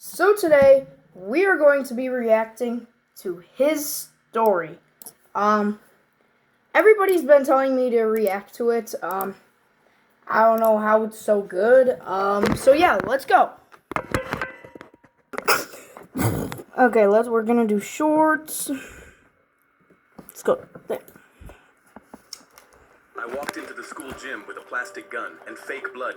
So today we are going to be reacting to his story. Um, Everybody's been telling me to react to it. I don't know how it's so good. So yeah, let's go. Okay, we're gonna do shorts. Let's go there. I walked into the school gym with a plastic gun and fake blood.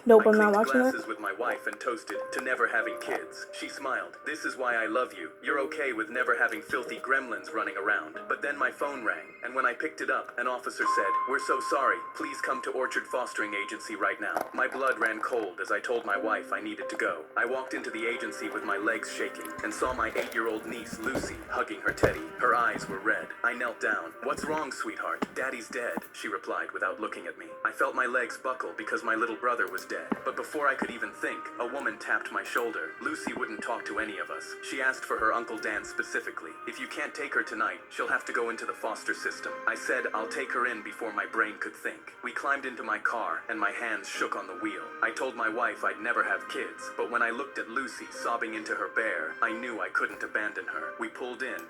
Nope, I I'm not clinked watching glasses that. with my wife and toasted to never having kids. She smiled. This is why I love you. You're okay with never having filthy gremlins running around. But then my phone rang, and when I picked it up, an officer said, "We're so sorry. Please come to Orchard Fostering Agency right now." My blood ran cold as I told my wife I needed to go. I walked into the agency with my legs shaking and saw my 8-year-old niece, Lucy, hugging her teddy. Her eyes were red. I knelt down. "What's wrong, sweetheart?" "Daddy's dead," she replied without looking at me. I felt my legs buckle because my little brother was dead. But before I could even think, a woman tapped my shoulder. Lucy wouldn't talk to any of us. She asked for her Uncle Dan specifically. "If you can't take her tonight, she'll have to go into the foster system." I said I'll take her in before my brain could think. We climbed into my car, and my hands shook on the wheel. I told my wife I'd never have kids, but when I looked at Lucy sobbing into her bear, I knew I couldn't abandon her. We pulled in.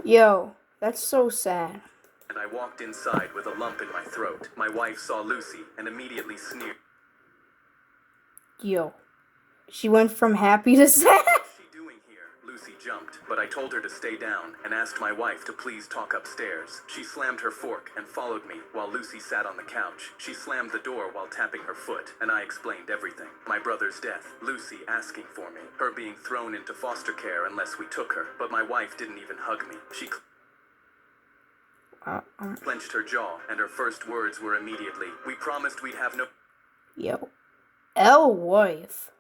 Yo, that's so sad. And I walked inside with a lump in my throat. My wife saw Lucy and immediately sneered. Yo, she went from happy to sad. "What's she doing here?" Lucy jumped, but I told her to stay down and asked my wife to please talk upstairs. She slammed her fork and followed me while Lucy sat on the couch. She slammed the door while tapping her foot, and I explained everything. My brother's death, Lucy asking for me, her being thrown into foster care unless we took her. But my wife didn't even hug me. She clenched her jaw, and her first words were immediately, "We promised we'd have no..." Yo, L wife.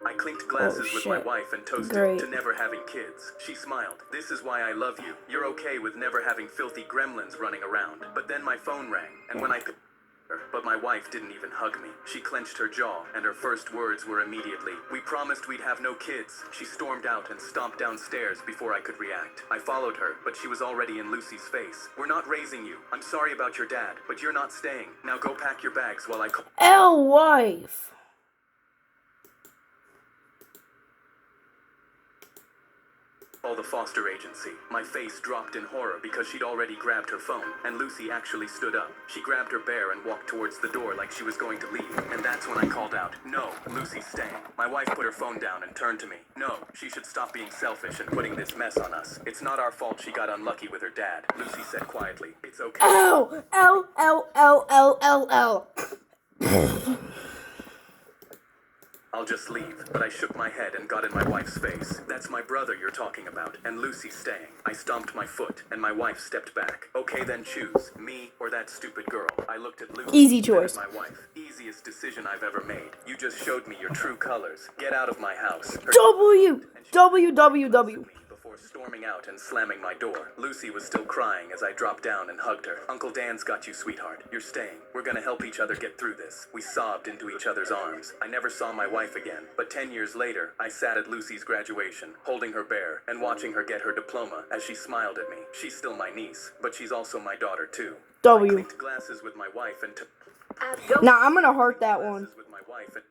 I clinked glasses with my shit. wife and toasted Great. to never having kids. She smiled. "This is why I love you. You're okay with never having filthy gremlins running around." But then my phone rang, and when I picked her, but my wife didn't even hug me. She clenched her jaw, and her first words were immediately, "We promised we'd have no kids." She stormed out and stomped downstairs before I could react. I followed her, but she was already in Lucy's face. "We're not raising you. I'm sorry about your dad, but you're not staying. Now go pack your bags while I call..." L wife. The foster agency. My face dropped in horror because she'd already grabbed her phone, and Lucy actually stood up. She grabbed her bear and walked towards the door like she was going to leave, and that's when I called out, "No, Lucy's staying." My wife put her phone down and turned to me. "No, she should stop being selfish and putting this mess on us. It's not our fault she got unlucky with her dad." Lucy said quietly, "It's okay." L L L L L L L. "I'll just leave," but I shook my head and got in my wife's face. "That's my brother you're talking about, and Lucy's staying." I stomped my foot, and my wife stepped back. "Okay, then choose, me or that stupid girl." I looked at Lucy. Easy then choice. at my wife. "Easiest decision I've ever made. You just showed me your true colors. Get out of my house." WWW. Before storming out and slamming my door. Lucy was still crying as I dropped down and hugged her. "Uncle Dan's got you, sweetheart. You're staying. We're gonna help each other get through this." We sobbed into each other's arms. I never saw my wife again, but 10 years later, I sat at Lucy's graduation, holding her bear and watching her get her diploma as she smiled at me. She's still my niece, but she's also my daughter too. W. I clinked glasses with my wife and Now I'm gonna heart that one. with my wife and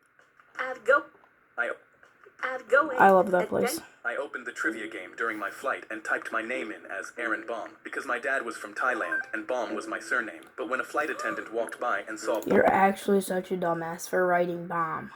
I love that place. I opened the trivia game during my flight and typed my name in as Aaron Baum because my dad was from Thailand and Baum was my surname. But when a flight attendant walked by and saw You're actually such a dumbass for writing bomb.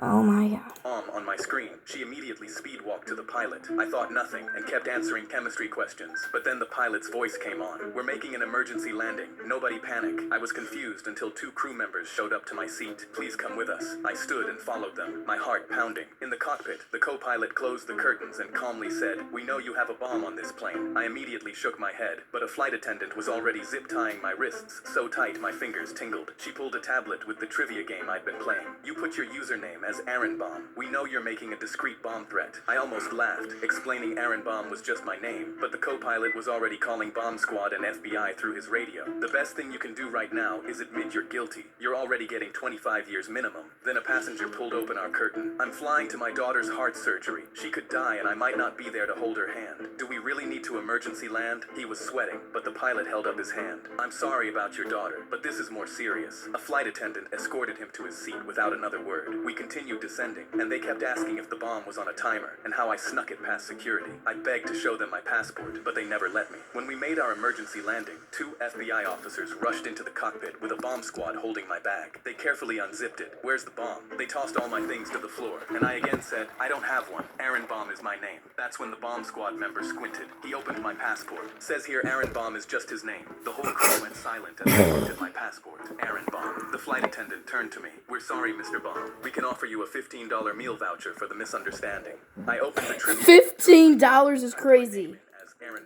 Oh my god. on my screen, she immediately speed walked to the pilot. I thought nothing and kept answering chemistry questions. But then the pilot's voice came on. "We're making an emergency landing. Nobody panic." I was confused until 2 crew members showed up to my seat. "Please come with us." I stood and followed them, my heart pounding. In the cockpit, the co-pilot closed the curtains and calmly said, "We know you have a bomb on this plane." I immediately shook my head, but a flight attendant was already zip-tying my wrists so tight my fingers tingled. She pulled a tablet with the trivia game I'd been playing. "You put your username as Aaron Bomb. We know you're making a discreet bomb threat. I almost laughed, explaining Aaron Bomb was just my name, but the co-pilot was already calling Bomb Squad and FBI through his radio. The best thing you can do right now is admit you're guilty. You're already getting 25 years minimum. Then a passenger pulled open our curtain. I'm flying to my daughter's heart surgery. She could die and I might not be there to hold her hand. Do we really need to emergency land? He was sweating, but the pilot held up his hand. I'm sorry about your daughter, but this is more serious. A flight attendant escorted him to his seat without another word. We continued descending, and they kept asking if the bomb was on a timer and how I snuck it past security. I begged to show them my passport, but they never let me. When we made our emergency landing, 2 FBI officers rushed into the cockpit with a bomb squad holding my bag. They carefully unzipped it. Where's the bomb? They tossed all my things to the floor, and I again said, I don't have one. Aaron Bomb is my name. That's when the bomb squad member squinted. He opened my passport. Says here Aaron Bomb is just his name. The whole crew went silent as I looked at my passport. Aaron Bomb. The flight attendant turned to me. We're sorry, Mr. Bomb. We can offer you a $15 meal voucher for the misunderstanding. I opened the trip. $15 is crazy. As Aaron.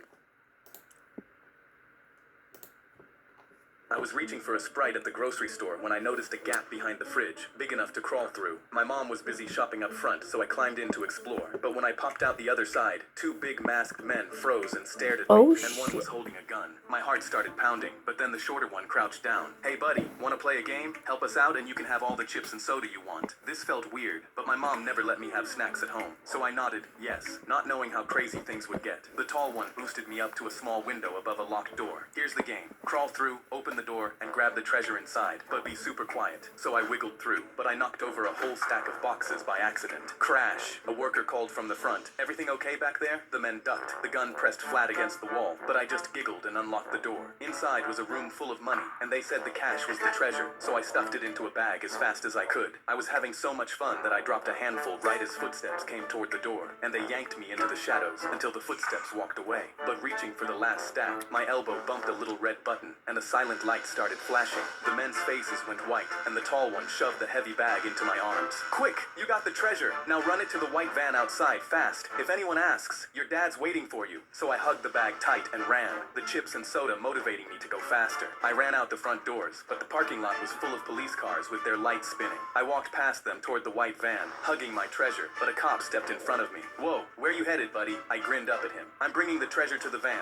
I was reaching for a Sprite at the grocery store when I noticed a gap behind the fridge, big enough to crawl through. My mom was busy shopping up front, so I climbed in to explore. But when I popped out the other side, 2 big masked men froze and stared at me, and one was holding a gun. My heart started pounding, but then the shorter one crouched down. Hey buddy, wanna play a game? Help us out and you can have all the chips and soda you want. This felt weird, but my mom never let me have snacks at home. So I nodded, yes, not knowing how crazy things would get. The tall one boosted me up to a small window above a locked door. Here's the game. Crawl through, open the door, and grab the treasure inside, but be super quiet. So I wiggled through, but I knocked over a whole stack of boxes by accident. Crash! A worker called from the front. Everything okay back there? The men ducked. The gun pressed flat against the wall, but I just giggled and unlocked the door. Inside was a room full of money, and they said the cash was the treasure, so I stuffed it into a bag as fast as I could. I was having so much fun that I dropped a handful right as footsteps came toward the door, and they yanked me into the shadows until the footsteps walked away. But reaching for the last stack, my elbow bumped a little red button, and a silent light started flashing. The men's faces went white, and the tall one shoved the heavy bag into my arms. Quick! You got the treasure! Now run it to the white van outside, fast! If anyone asks, your dad's waiting for you. So I hugged the bag tight and ran, the chips and soda motivating me to go faster. I ran out the front doors, but the parking lot was full of police cars with their lights spinning. I walked past them toward the white van, hugging my treasure, but a cop stepped in front of me. Whoa, where you headed, buddy? I grinned up at him. I'm bringing the treasure to the van.